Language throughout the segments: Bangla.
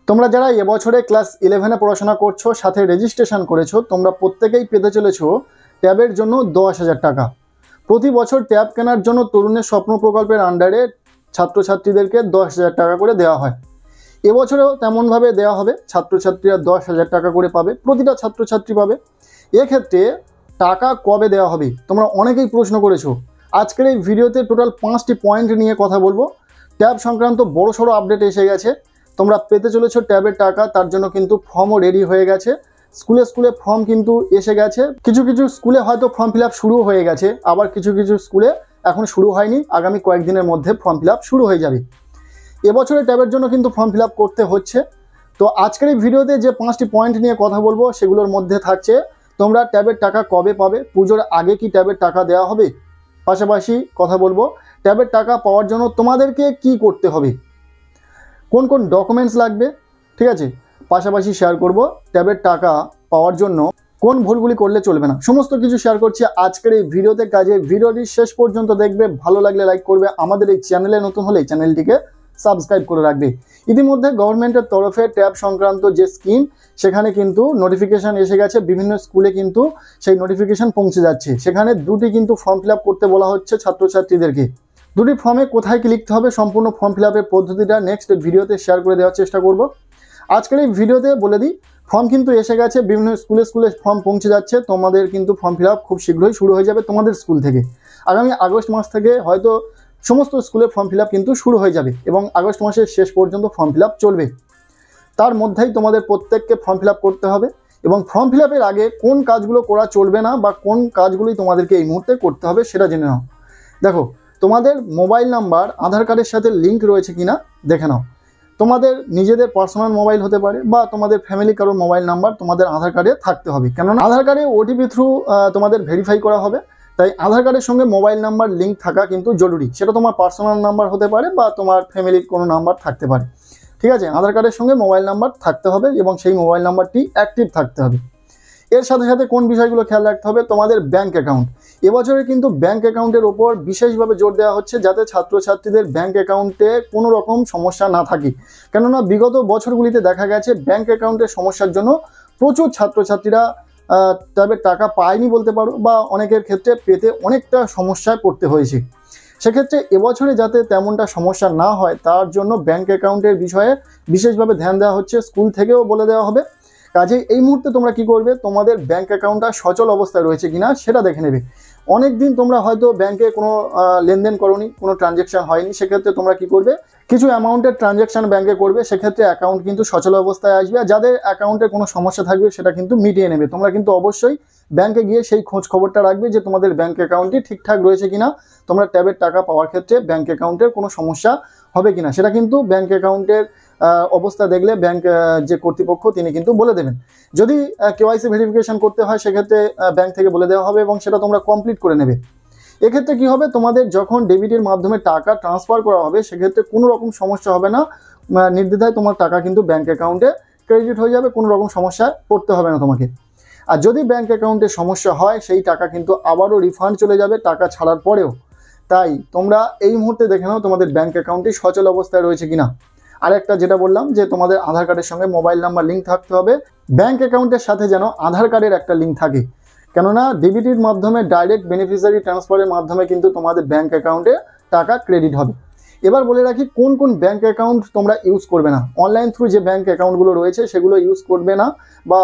তোমরা যারা এবছরে ক্লাস 11-এ পড়াশোনা করছো, সাথে রেজিস্ট্রেশন করেছো, তোমরা প্রত্যেকেই পেতে চলেছো ট্যাবের জন্য 10,000 টাকা। প্রতি বছর ট্যাব কেনার জন্য তরুণের স্বপ্ন প্রকল্পের আন্ডারে ছাত্রছাত্রীদেরকে 10,000 টাকা করে দেওয়া হয়। এবছরেও তেমনভাবে দেওয়া হবে, ছাত্রছাত্রীরা 10,000 টাকা করে পাবে, প্রতিটা ছাত্রছাত্রী পাবে। এক্ষেত্রে টাকা কবে দেওয়া হবে তোমরা অনেকেই প্রশ্ন করেছো। আজকের এই ভিডিওতে টোটাল 5টি পয়েন্ট নিয়ে কথা বলবো। ট্যাব সংক্রান্ত বড়সড় আপডেট এসে গেছে, তোমরা পেতে চলেছো ট্যাবের টাকা। তার জন্য কিন্তু ফর্মও রেডি হয়ে গেছে, স্কুলে স্কুলে ফর্ম কিন্তু এসে গেছে। কিছু কিছু স্কুলে হয়তো ফর্ম ফিল আপ শুরু হয়ে গেছে, আবার কিছু কিছু স্কুলে এখন শুরু হয়নি, আগামী কয়েকদিনের মধ্যে ফর্ম ফিল আপ শুরু হয়ে যাবে। এবছরে ট্যাবের জন্য কিন্তু ফর্ম ফিল আপ করতে হচ্ছে। তো আজকের এই ভিডিওতে যে 5টি পয়েন্ট নিয়ে কথা বলবো সেগুলোর মধ্যে থাকছে তোমরা ট্যাবের টাকা কবে পাবে, পুজোর আগে কি ট্যাবের টাকা দেওয়া হবে, পাশাপাশি কথা বলবো ট্যাবের টাকা পাওয়ার জন্য তোমাদেরকে কি করতে হবে, কোন কোন ডকুমেন্টস লাগবে, ঠিক আছে। পাশাপাশি শেয়ার করব ট্যাবের টাকা পাওয়ার জন্য কোন ভুলগুলি করলে চলবে না, সমস্ত কিছু শেয়ার করছি আজকের এই ভিডিওতে। কাজে ভিডিওটি শেষ পর্যন্ত দেখবে, ভালো লাগলে লাইক করবে, আমাদের এই চ্যানেলে নতুন হলে চ্যানেলটিকে সাবস্ক্রাইব করে রাখবে। ইতিমধ্যে গভর্নমেন্টের তরফে ট্যাব সংক্রান্ত যে স্কিম, সেখানে কিন্তু নোটিফিকেশান এসে গেছে, বিভিন্ন স্কুলে কিন্তু সেই নোটিফিকেশান পৌঁছে যাচ্ছে। সেখানে দুটি কিন্তু ফর্ম ফিল আপ করতে বলা হচ্ছে ছাত্রছাত্রীদেরকে। দুটি ফর্মে কোথায় কি লিখতে হবে, সম্পূর্ণ ফর্ম ফিল আপের পদ্ধতিটা নেক্সট ভিডিওতে শেয়ার করে দেওয়ার চেষ্টা করব। আজকের এই ভিডিওতে বলে দিই, ফর্ম কিন্তু এসে গেছে, বিভিন্ন স্কুলে স্কুলে ফর্ম পৌঁছে যাচ্ছে। তোমাদের কিন্তু ফর্ম ফিল আপ খুব শীঘ্রই শুরু হয়ে যাবে তোমাদের স্কুল থেকে। আগামী আগস্ট মাস থেকে হয়তো সমস্ত স্কুলে ফর্ম ফিল আপ কিন্তু শুরু হয়ে যাবে এবং আগস্ট মাসের শেষ পর্যন্ত ফর্ম ফিল আপ চলবে। তার মধ্যেই তোমাদের প্রত্যেককে ফর্ম ফিল আপ করতে হবে এবং ফর্ম ফিল আপের আগে কোন কাজগুলো করা চলবে না বা কোন কাজগুলি তোমাদেরকে এই মুহূর্তে করতে হবে সেটা জেনে নাও। দেখো, তোমাদের মোবাইল নাম্বার আধার কার্ডের সাথে লিঙ্ক রয়েছে কিনা দেখে নাও। তোমাদের নিজেদের পার্সোনাল মোবাইল হতে পারে বা তোমাদের ফ্যামিলি কারোর মোবাইল নাম্বার তোমাদের আধার কার্ডে থাকতে হবে, কেননা আধার কার্ডে ওটিপি থ্রু তোমাদের ভেরিফাই করা হবে। তাই আধার কার্ডের সঙ্গে মোবাইল নাম্বার লিঙ্ক থাকা কিন্তু জরুরি। সেটা তোমার পার্সোনাল নাম্বার হতে পারে বা তোমার ফ্যামিলির কোনো নাম্বার থাকতে পারে, ঠিক আছে। আধার কার্ডের সঙ্গে মোবাইল নাম্বার থাকতে হবে এবং সেই মোবাইল নাম্বারটি অ্যাক্টিভ থাকতে হবে। এর সাথে সাথে কোন বিষয়গুলো খেয়াল রাখতে হবে, তোমাদের ব্যাঙ্ক অ্যাকাউন্ট। এবছরে কিন্তু ব্যাঙ্ক অ্যাকাউন্টের ওপর বিশেষভাবে জোর দেওয়া হচ্ছে, যাতে ছাত্রছাত্রীদের ব্যাঙ্ক অ্যাকাউন্টে কোনো রকম সমস্যা না থাকে। কেননা বিগত বছরগুলিতে দেখা গেছে ব্যাঙ্ক অ্যাকাউন্টের সমস্যার জন্য প্রচুর ছাত্রছাত্রীরা ট্যাবের টাকা পায়নি বলতে পারো, বা অনেকের ক্ষেত্রে পেতে অনেকটা সমস্যায় পড়তে হয়েছে। সেক্ষেত্রে এবছরে যাতে তেমনটা সমস্যা না হয় তার জন্য ব্যাঙ্ক অ্যাকাউন্টের বিষয়ে বিশেষভাবে ধ্যান দেওয়া হচ্ছে, স্কুল থেকেও বলে দেওয়া হবে। কাজে এই মুহূর্তে তোমরা কি করবে, তোমাদের ব্যাঙ্ক অ্যাকাউন্টটা সচল অবস্থায় রয়েছে কিনা সেটা দেখে নেবে। অনেক দিন তোমরা হয়তো ব্যাঙ্কে কোনো লেনদেন করোনি, কোনো ট্রানজ্যাকশন হয়নি, সেক্ষেত্রে তোমরা কি করবে, কিছু অ্যামাউন্টের ট্রানজ্যাকশন ব্যাঙ্কে করবে। সেক্ষেত্রে অ্যাকাউন্ট কিন্তু সচল অবস্থায় আসবে, আর যাদের অ্যাকাউন্টে কোনো সমস্যা থাকবে সেটা কিন্তু মিটিয়ে নেবে। তোমরা কিন্তু অবশ্যই ব্যাঙ্কে গিয়ে সেই খোঁজ খবরটা রাখবে যে তোমাদের ব্যাঙ্ক অ্যাকাউন্টটি ঠিকঠাক রয়েছে কিনা, তোমরা ট্যাবের টাকা পাওয়ার ক্ষেত্রে ব্যাঙ্ক অ্যাকাউন্টের কোনো সমস্যা হবে কিনা সেটা কিন্তু ব্যাঙ্ক অ্যাকাউন্টের অবস্থা দেখলে ব্যাঙ্ক যে কর্তৃপক্ষ তিনি কিন্তু বলে দেবেন। যদি কেওয়াইসি ভেরিফিকেশন করতে হয় সেক্ষেত্রে ব্যাঙ্ক থেকে বলে দেওয়া হবে এবং সেটা তোমরা কমপ্লিট করে নেবে। এক্ষেত্রে কি হবে, তোমাদের যখন ডেবিটের মাধ্যমে টাকা ট্রান্সফার করা হবে সেক্ষেত্রে কোনো রকম সমস্যা হবে না, নির্দ্বিধায় তোমার টাকা কিন্তু ব্যাঙ্ক অ্যাকাউন্টে ক্রেডিট হয়ে যাবে, কোনো রকম সমস্যায় পড়তে হবে না তোমাকে। আর যদি ব্যাঙ্ক অ্যাকাউন্টে সমস্যা হয় সেই টাকা কিন্তু আবারও রিফান্ড চলে যাবে টাকা ছাড়ার পরেও। তাই তোমরা এই মুহূর্তে দেখে নাও তোমাদের ব্যাঙ্ক অ্যাকাউন্টটি সচল অবস্থায় রয়েছে কিনা। আর একটা যেটা বললাম যে তোমাদের আধার কার্ডের সঙ্গে মোবাইল নাম্বার লিঙ্ক থাকতে হবে, ব্যাঙ্ক অ্যাকাউন্টের সাথে যেন আধার কার্ডের একটা লিঙ্ক থাকে, কেননা ডিবিটির মাধ্যমে ডাইরেক্ট বেনিফিশিয়ারি ট্রান্সফারের মাধ্যমে কিন্তু তোমাদের ব্যাঙ্ক অ্যাকাউন্টে টাকা ক্রেডিট হবে। এবার বলে রাখি কোন কোন ব্যাঙ্ক অ্যাকাউন্ট তোমরা ইউজ করবে না। অনলাইন থ্রু যে ব্যাঙ্ক অ্যাকাউন্টগুলো রয়েছে সেগুলো ইউজ করবে না বা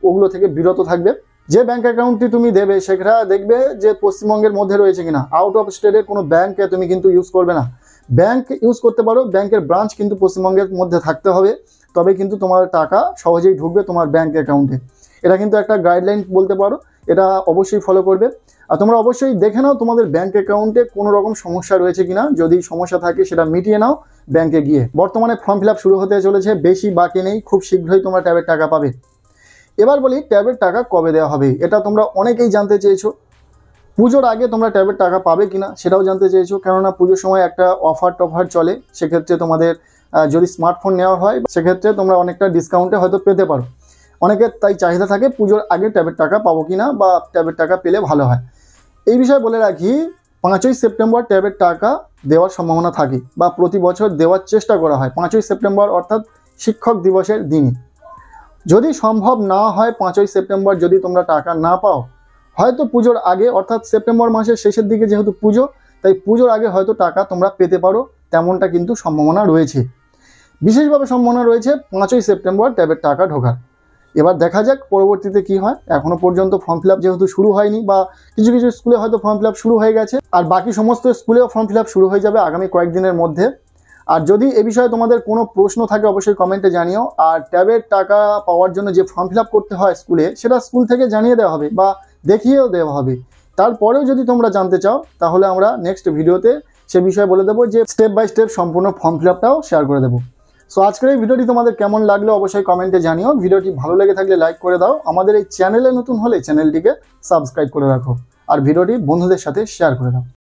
ওগুলো থেকে বিরত থাকবে। যে ব্যাঙ্ক অ্যাকাউন্টটি তুমি দেবে সেটা দেখবে যে পশ্চিমবঙ্গের মধ্যে রয়েছে কিনা, আউট অফ স্টেটের কোনো ব্যাঙ্কে তুমি কিন্তু ইউজ করবে না। ব্যাঙ্ক ইউজ করতে পারো, ব্যাঙ্কের ব্রাঞ্চ কিন্তু পশ্চিমবঙ্গের মধ্যে থাকতে হবে, তবে কিন্তু তোমার টাকা সহজেই ঢুকবে তোমার ব্যাঙ্ক অ্যাকাউন্টে। এটা কিন্তু একটা গাইডলাইন বলতে পারো, এটা অবশ্যই ফলো করবে। আর তোমরা অবশ্যই দেখে নাও তোমাদের ব্যাঙ্ক অ্যাকাউন্টে কোনো রকম সমস্যা রয়েছে কিনা, যদি সমস্যা থাকে সেটা মিটিয়ে নাও ব্যাঙ্কে গিয়ে। বর্তমানে ফর্ম ফিল আপ শুরু হতে চলেছে, বেশি বাকি নেই, খুব শীঘ্রই তোমরা ট্যাবের টাকা পাবে। এবার বলি ট্যাবের টাকা কবে দেওয়া হবে, এটা তোমরা অনেকেই জানতে চেয়েছো। পুজোর আগে তোমরা ট্যাবের টাকা পাবে কিনা সেটাও জানতে চেয়েছো, কেননা পুজোর সময় একটা অফার চলে। সেক্ষেত্রে তোমাদের যদি স্মার্টফোন নেওয়া হয় সেক্ষেত্রে তোমরা অনেকটা ডিসকাউন্টে হয়তো পেতে পারো। অনেকের তাই চাহিদা থাকে পুজোর আগে ট্যাবের টাকা পাবো কিনা বা ট্যাবের টাকা পেলে ভালো হয়। এই বিষয়ে বলে রাখি, 5ই সেপ্টেম্বর ট্যাবের টাকা দেওয়ার সম্ভাবনা থাকে বা প্রতি বছর দেওয়ার চেষ্টা করা হয়। 5ই সেপ্টেম্বর অর্থাৎ শিক্ষক দিবসের দিনই। যদি সম্ভব না হয় 5ই সেপ্টেম্বর যদি তোমরা টাকা না পাও, হয়তো পুজোর আগে অর্থাৎ সেপ্টেম্বর মাসের শেষের দিকে যেহেতু পুজো, তাই পুজোর আগে হয়তো টাকা তোমরা পেতে পারো, তেমনটা কিন্তু সম্ভাবনা রয়েছে। বিশেষভাবে সম্ভাবনা রয়েছে 5ই সেপ্টেম্বর ট্যাবের টাকা ঢোকার। এবার দেখা যাক পরবর্তীতে কি হয়। এখনো পর্যন্ত ফর্ম ফিল আপ যেহেতু শুরু হয়নি, বা কিছু কিছু স্কুলে হয়তো ফর্ম ফিল আপ শুরু হয়ে গেছে, আর বাকি সমস্ত স্কুলেও ফর্ম ফিল আপ শুরু হয়ে যাবে আগামী কয়েকদিনের মধ্যে। আর যদি এ বিষয়ে তোমাদের কোনো প্রশ্ন থাকে অবশ্যই কমেন্টে জানিও। আর ট্যাবের টাকা পাওয়ার জন্য যে ফর্ম ফিল আপ করতে হয় স্কুলে, সেটা স্কুল থেকে জানিয়ে দেওয়া হবে বা দেখিয়েও দেওয়া হবে। তারপরেও যদি তোমরা জানতে চাও, তাহলে আমরা নেক্সট ভিডিওতে সে বিষয়ে বলে দেবো, যে স্টেপ বাই স্টেপ সম্পূর্ণ ফর্ম ফিল আপটাও শেয়ার করে দেবো। সো আজকের এই ভিডিওটি তোমাদের কেমন লাগলো অবশ্যই কমেন্টে জানিও। ভিডিওটি ভালো লেগে থাকলে লাইক করে দাও। আমাদের এই চ্যানেলে নতুন হলে চ্যানেলটিকে সাবস্ক্রাইব করে রাখো, আর ভিডিওটি বন্ধুদের সাথে শেয়ার করে দাও।